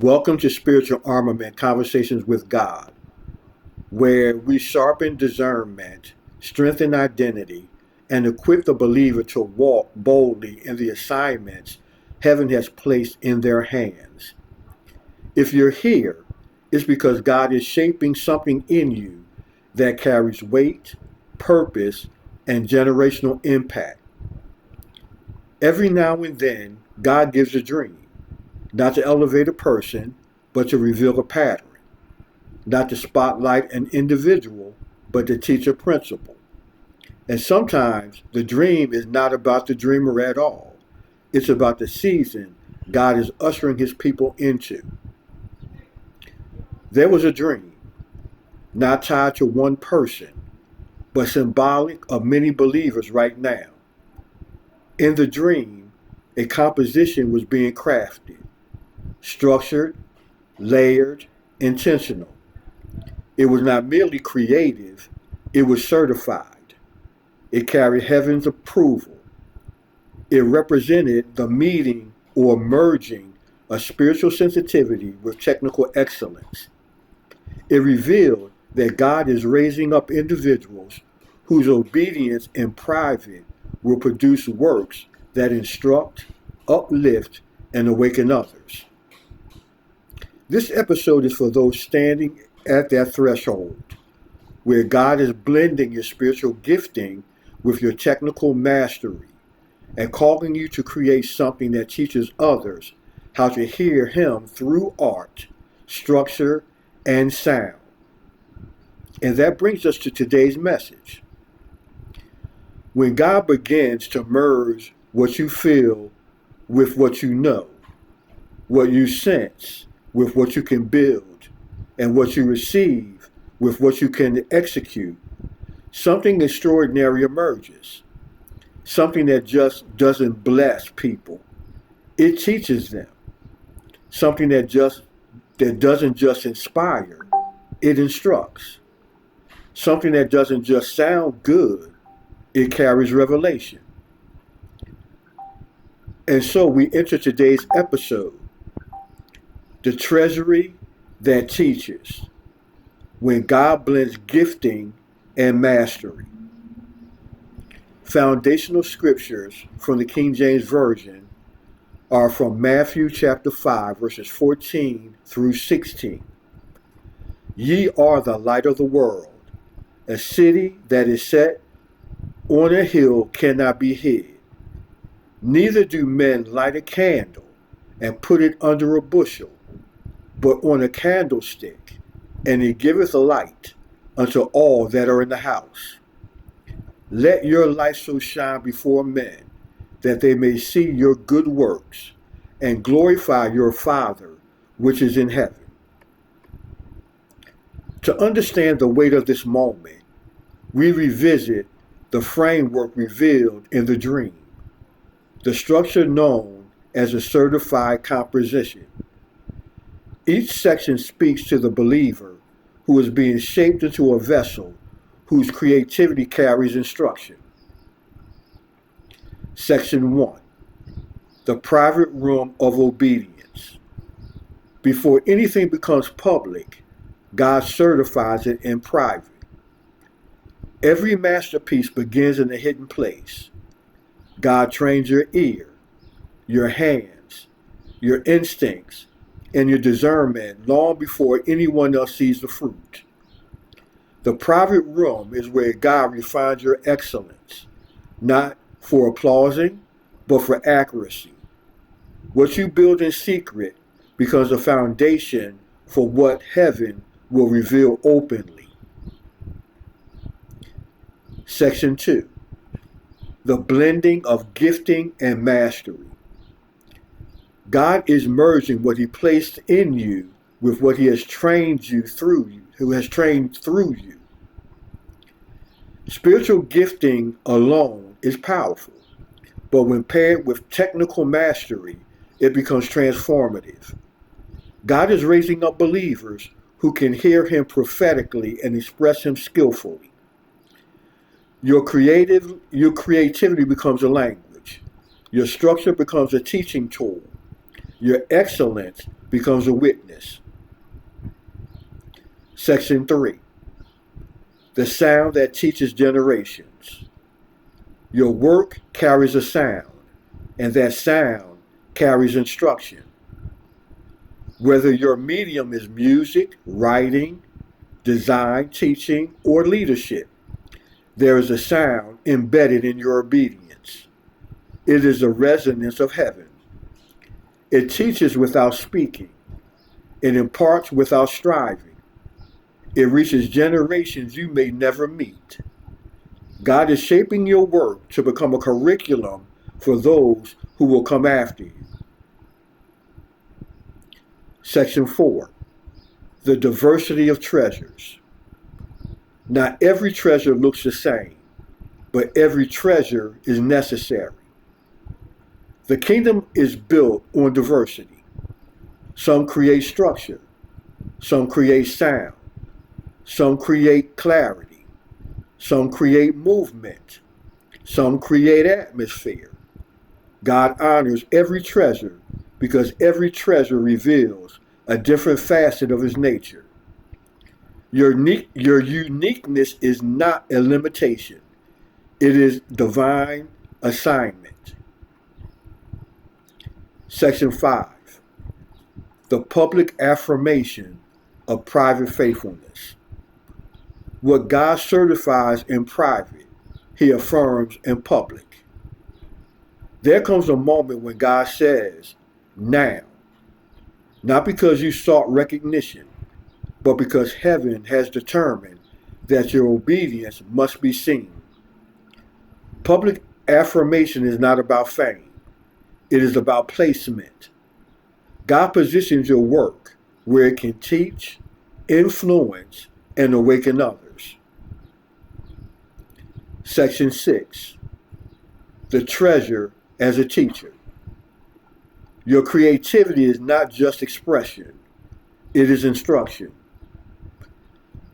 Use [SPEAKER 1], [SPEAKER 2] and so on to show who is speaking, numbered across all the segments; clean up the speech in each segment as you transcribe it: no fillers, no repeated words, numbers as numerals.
[SPEAKER 1] Welcome to Spiritual Armament Conversations with God, where we sharpen discernment, strengthen identity, and equip the believer to walk boldly in the assignments heaven has placed in their hands. If you're here, it's because God is shaping something in you that carries weight, purpose, and generational impact. Every now and then, God gives a dream, not to elevate a person, but to reveal a pattern, not to spotlight an individual, but to teach a principle. And sometimes the dream is not about the dreamer at all. It's about the season God is ushering his people into. There was a dream, not tied to one person, but symbolic of many believers right now. In the dream, a composition was being crafted, structured, layered, intentional. It was not merely creative, it was certified. It carried heaven's approval. It represented the meeting or merging of spiritual sensitivity with technical excellence. It revealed that God is raising up individuals whose obedience in private will produce works that instruct, uplift, and awaken others. This episode is for those standing at that threshold, where God is blending your spiritual gifting with your technical mastery and calling you to create something that teaches others how to hear Him through art, structure, and sound. And that brings us to today's message. When God begins to merge what you feel with what you know, what you sense with what you can build, and what you receive with what you can execute, something extraordinary emerges. Something that just doesn't bless people. It teaches them. Something that doesn't just inspire, it instructs. Something that doesn't just sound good, it carries revelation. And so we enter today's episode, the treasury that teaches, when God blends gifting and mastery. Foundational scriptures from the King James Version are from Matthew chapter 5, verses 14 through 16. Ye are the light of the world. A city that is set on a hill cannot be hid. Neither do men light a candle and put it under a bushel, but on a candlestick, and it giveth a light unto all that are in the house. Let your light so shine before men, that they may see your good works, and glorify your Father which is in heaven. To understand the weight of this moment, we revisit the framework revealed in the dream, the structure known as a certified composition. Each section speaks to the believer who is being shaped into a vessel whose creativity carries instruction. Section 1. The private room of obedience. Before anything becomes public, God certifies it in private. Every masterpiece begins in a hidden place. God trains your ear, your hands, your instincts, and your discernment long before anyone else sees the fruit. The private room is where God refines your excellence, not for applauding, but for accuracy. What you build in secret becomes a foundation for what heaven will reveal openly. Section 2. The blending of gifting and mastery. God is merging what He placed in you with what He has trained you through you, who has trained through you. Spiritual gifting alone is powerful, but when paired with technical mastery, it becomes transformative. God is raising up believers who can hear Him prophetically and express Him skillfully. Your creativity becomes a language. Your structure becomes a teaching tool. Your excellence becomes a witness. Section 3. The sound that teaches generations. Your work carries a sound, and that sound carries instruction. Whether your medium is music, writing, design, teaching, or leadership, there is a sound embedded in your obedience. It is the resonance of heaven. It teaches without speaking. It imparts without striving. It reaches generations you may never meet. God is shaping your work to become a curriculum for those who will come after you. Section 4. The diversity of treasures. Not every treasure looks the same, but every treasure is necessary. The kingdom is built on diversity. Some create structure. Some create sound. Some create clarity. Some create movement. Some create atmosphere. God honors every treasure because every treasure reveals a different facet of his nature. Your uniqueness is not a limitation. It is divine assignment. Section 5. The public affirmation of private faithfulness. What God certifies in private, he affirms in public. There comes a moment when God says, now, not because you sought recognition, but because heaven has determined that your obedience must be seen. Public affirmation is not about fame. It is about placement. God positions your work where it can teach, influence, and awaken others. Section 6. The treasure as a teacher. Your creativity is not just expression, it is instruction.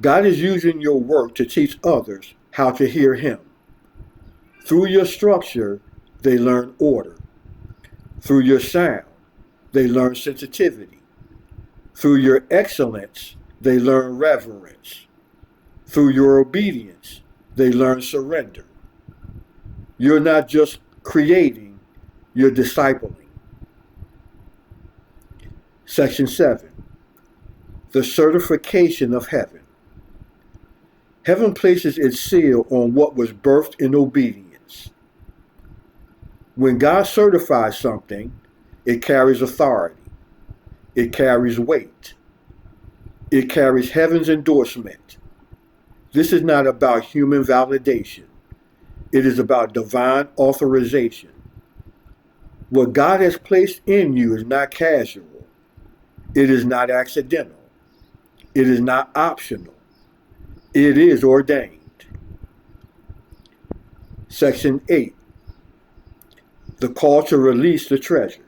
[SPEAKER 1] God is using your work to teach others how to hear him. Through your structure, they learn order. Through your sound, they learn sensitivity. Through your excellence, they learn reverence. Through your obedience, they learn surrender. You're not just creating, you're discipling. Section 7. The certification of heaven. Heaven places its seal on what was birthed in obedience. When God certifies something, it carries authority. It carries weight. It carries heaven's endorsement. This is not about human validation. It is about divine authorization. What God has placed in you is not casual. It is not accidental. It is not optional. It is ordained. Section 8. The call to release the treasure.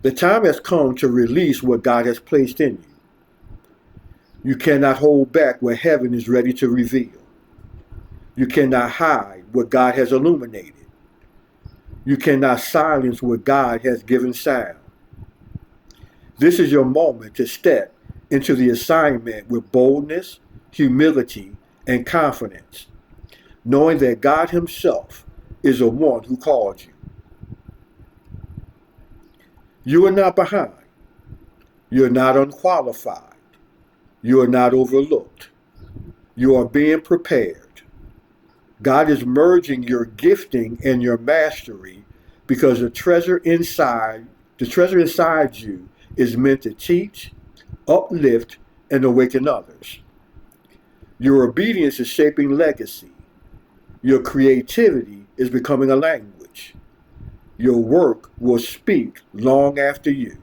[SPEAKER 1] The time has come to release what God has placed in you. You cannot hold back what heaven is ready to reveal. You cannot hide what God has illuminated. You cannot silence what God has given sound. This is your moment to step into the assignment with boldness, humility, and confidence, knowing that God himself is the one who called you. You are not behind. You're not unqualified. You are not overlooked. You are being prepared. God is merging your gifting and your mastery because the treasure inside you is meant to teach, uplift, and awaken others. Your obedience is shaping legacy. Your creativity is becoming a language. Your work will speak long after you.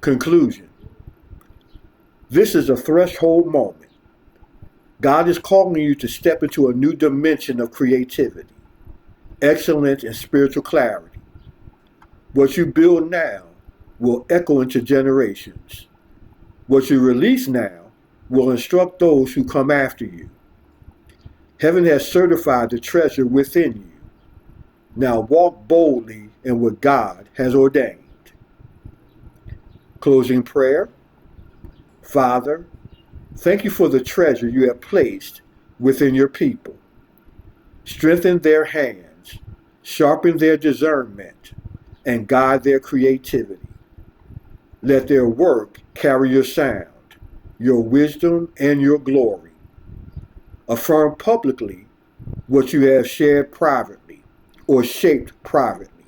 [SPEAKER 1] Conclusion. This is a threshold moment. God is calling you to step into a new dimension of creativity, excellence, and spiritual clarity. What you build now will echo into generations. What you release now will instruct those who come after you. Heaven has certified the treasure within you. Now walk boldly in what God has ordained. Closing prayer. Father, thank you for the treasure you have placed within your people. Strengthen their hands, sharpen their discernment, and guide their creativity. Let their work carry your sound, your wisdom, and your glory. Affirm publicly what you have shared privately or shaped privately,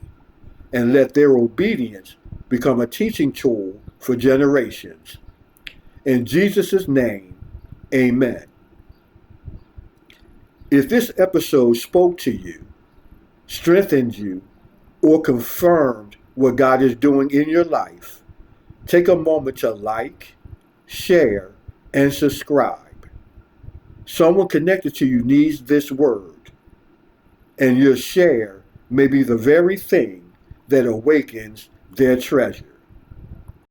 [SPEAKER 1] and let their obedience become a teaching tool for generations. In Jesus' name, amen. If this episode spoke to you, strengthened you, or confirmed what God is doing in your life, take a moment to like, share, and subscribe. Someone connected to you needs this word, and your share may be the very thing that awakens their treasure.